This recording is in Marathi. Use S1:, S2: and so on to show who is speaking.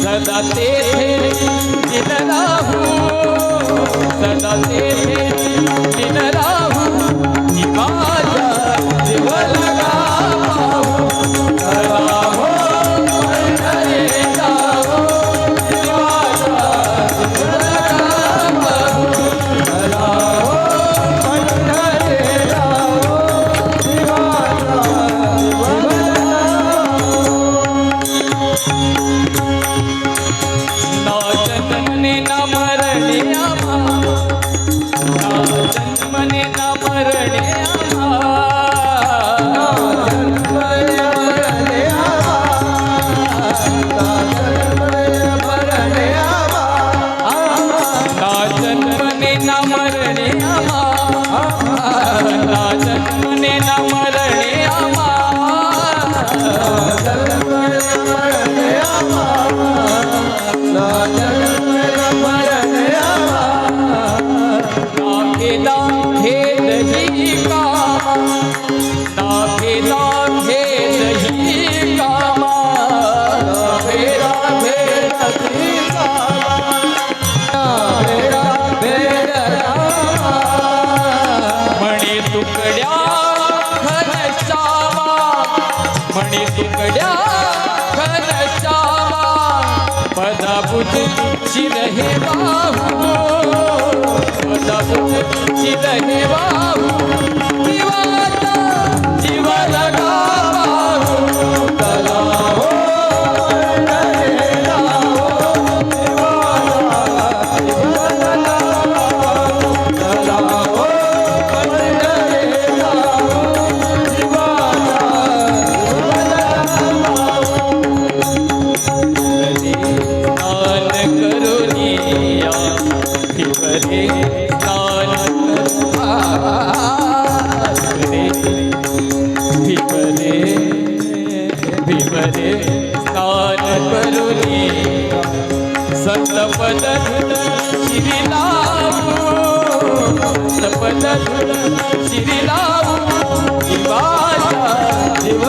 S1: सदा तेरे दिन राहू, सदा तेरे दिन राहू, माझा जीव लगा पाहू, चला हो पंढरी जाऊ, माझा जीव लगा पाहू, चला हो पंढरी जाऊ, माझा जीव लगा जन्मने न मरणे आम्हा, ना जन्मने न मरणे आम्हा, ना जन्मने मरणे आम्हा, ना जन्मने मरणे आम्हा, ना जन्मने न मरणे आम्हा, ना जन्मने न मरणे आम्हा, ना जन्मने मरणे आम्हा, म्हणे तुकड्या घनश्यामा पदाबुद शिरहे बाहू, पदाबुद शिरहे बाहू, जीवाचा जीव लगा पाहू, चला हो पंढरी जाऊ, जीवाचा जीव लगा पाहू, चला हो पंढरी जाऊ, जीवाचा भिवरे स्नान करुनी सतपद शिरी लावू, सतपद शिरी लावू, जीवाचा जीव